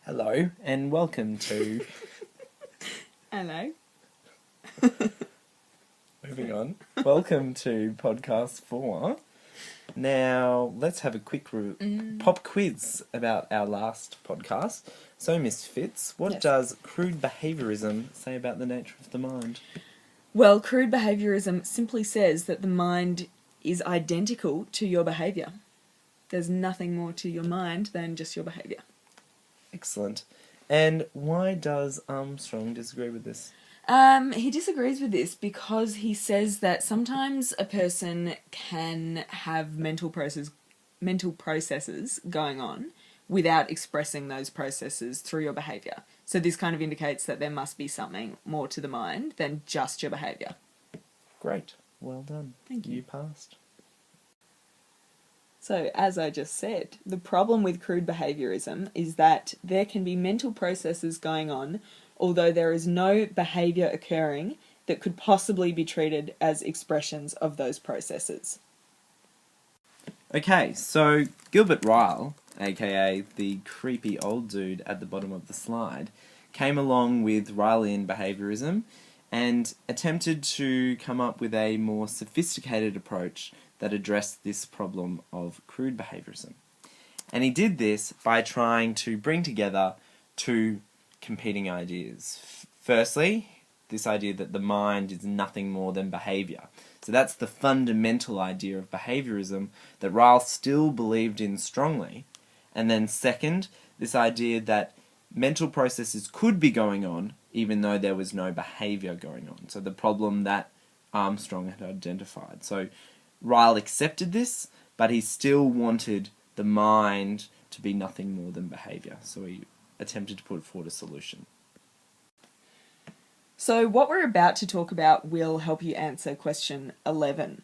Hello and welcome to... Hello. Moving on. Welcome to podcast 4. Now, let's have a quick pop quiz about our last podcast. So, Miss Fitz, what Yes. does crude behaviourism say about the nature of the mind? Well, crude behaviourism simply says that the mind is identical to your behaviour. There's nothing more to your mind than just your behaviour. Excellent. And why does Armstrong disagree with this? He disagrees with this because he says that sometimes a person can have mental processes going on without expressing those processes through your behaviour. So this kind of indicates that there must be something more to the mind than just your behaviour. Great. Well done. Thank you. You passed. So, as I just said, the problem with crude behaviourism is that there can be mental processes going on, although there is no behaviour occurring that could possibly be treated as expressions of those processes. Okay, so Gilbert Ryle, aka the creepy old dude at the bottom of the slide, came along with Rylean behaviourism and attempted to come up with a more sophisticated approach that addressed this problem of crude behaviourism. And he did this by trying to bring together two competing ideas. Firstly, this idea that the mind is nothing more than behaviour. So that's the fundamental idea of behaviourism that Ryle still believed in strongly. And then second, this idea that mental processes could be going on even though there was no behaviour going on. So the problem that Armstrong had identified. So Ryle accepted this, but he still wanted the mind to be nothing more than behaviour. So he attempted to put forward a solution. So what we're about to talk about will help you answer question 11.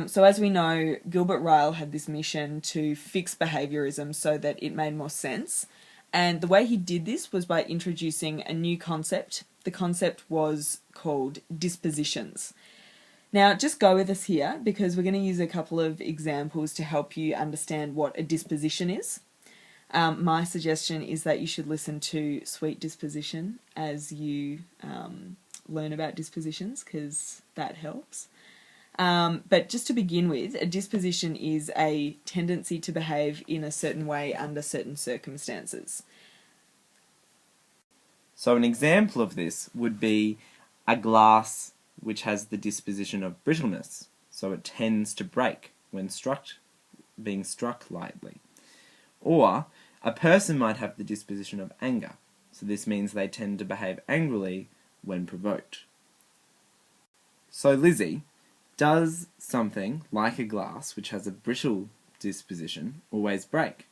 So as we know, Gilbert Ryle had this mission to fix behaviourism so that it made more sense. And the way he did this was by introducing a new concept. The concept was called dispositions. Now, just go with us here because we're going to use a couple of examples to help you understand what a disposition is. My suggestion is that you should listen to Sweet Disposition as you learn about dispositions because that helps. But just to begin with, a disposition is a tendency to behave in a certain way under certain circumstances. So an example of this would be a glass which has the disposition of brittleness, so it tends to break when being struck lightly. Or a person might have the disposition of anger, so this means they tend to behave angrily when provoked. So Lizzie, does something like a glass which has a brittle disposition always break?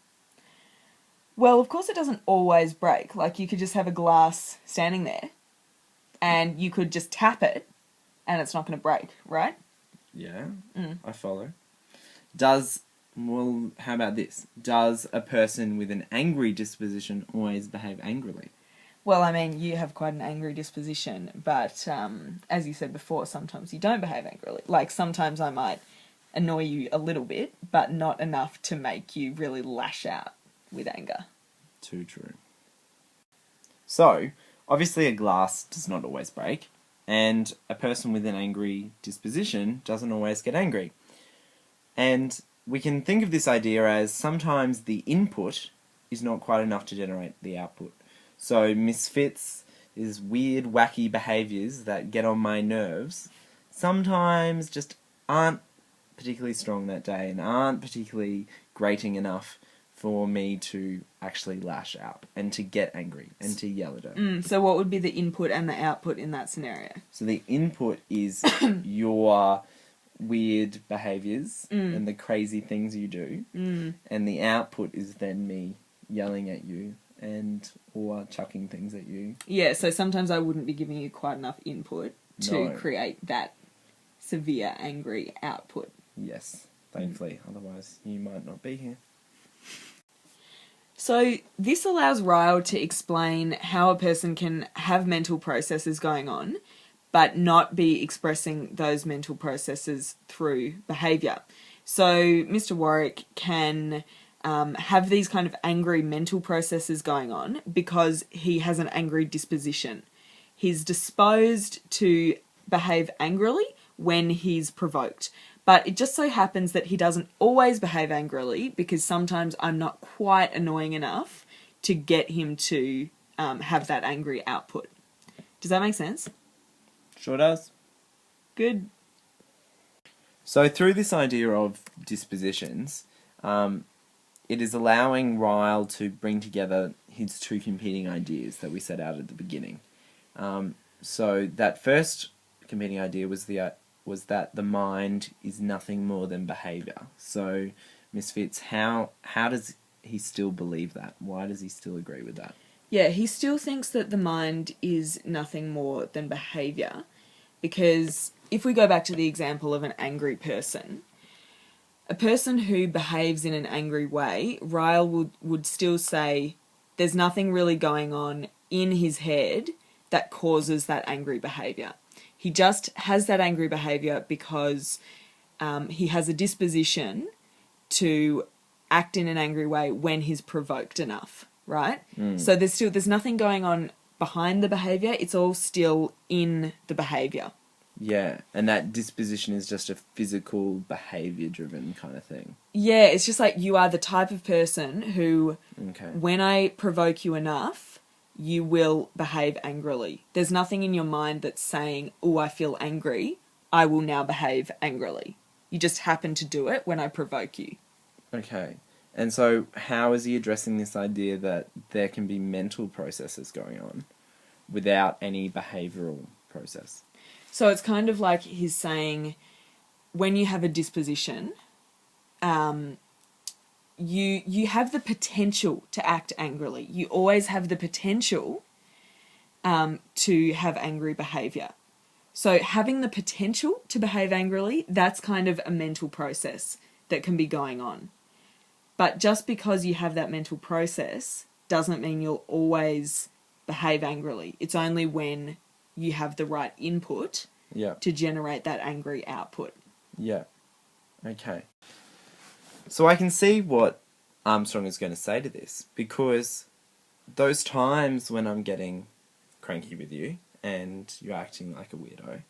Well, of course it doesn't always break. Like, you could just have a glass standing there and you could just tap it and it's not going to break, right? Yeah, I follow. How about this? Does a person with an angry disposition always behave angrily? Well, I mean, you have quite an angry disposition, but as you said before, sometimes you don't behave angrily. Like, sometimes I might annoy you a little bit, but not enough to make you really lash out with anger. Too true. So, obviously a glass does not always break, and a person with an angry disposition doesn't always get angry. And we can think of this idea as sometimes the input is not quite enough to generate the output. So misfits is weird, wacky behaviours that get on my nerves, sometimes just aren't particularly strong that day and aren't particularly grating enough for me to actually lash out and to get angry and to yell at her. So what would be the input and the output in that scenario? So the input is your weird behaviours and the crazy things you do, and the output is then me yelling at you or chucking things at you. Yeah, so sometimes I wouldn't be giving you quite enough input to No. create that severe angry output. Yes, thankfully, otherwise you might not be here. So this allows Ryle to explain how a person can have mental processes going on, but not be expressing those mental processes through behaviour. So Mr. Warwick can have these kind of angry mental processes going on because he has an angry disposition. He's disposed to behave angrily when he's provoked. But it just so happens that he doesn't always behave angrily because sometimes I'm not quite annoying enough to get him to have that angry output. Does that make sense? Sure does. Good. So through this idea of dispositions, it is allowing Ryle to bring together his two competing ideas that we set out at the beginning. So that first competing idea was that the mind is nothing more than behaviour. So, Miss Fitz, how does he still believe that? Why does he still agree with that? Yeah, he still thinks that the mind is nothing more than behaviour, because if we go back to the example of an angry person, a person who behaves in an angry way, Ryle would still say there's nothing really going on in his head that causes that angry behaviour. He just has that angry behaviour because he has a disposition to act in an angry way when he's provoked enough, right? So there's nothing going on behind the behaviour, it's all still in the behaviour. Yeah, and that disposition is just a physical, behaviour-driven kind of thing. Yeah, it's just like you are the type of person who, when I provoke you enough, you will behave angrily. There's nothing in your mind that's saying, oh, I feel angry, I will now behave angrily. You just happen to do it when I provoke you. Okay. And so how is he addressing this idea that there can be mental processes going on without any behavioural process? So it's kind of like he's saying, when you have a disposition, you have the potential to act angrily. You always have the potential to have angry behaviour. So having the potential to behave angrily, that's kind of a mental process that can be going on. But just because you have that mental process doesn't mean you'll always behave angrily. It's only when you have the right input to generate that angry output. Yeah. Okay. So I can see what Armstrong is going to say to this, because those times when I'm getting cranky with you and you're acting like a weirdo,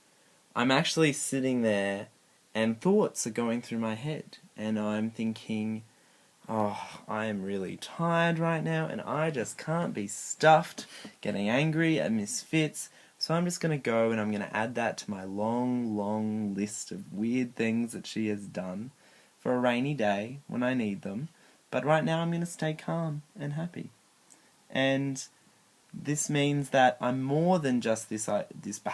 I'm actually sitting there and thoughts are going through my head and I'm thinking, oh, I am really tired right now and I just can't be stuffed getting angry at Miss Fitz. So I'm just going to go and I'm going to add that to my long, long list of weird things that she has done for a rainy day when I need them. But right now I'm going to stay calm and happy. And this means that I'm more than just this behavior.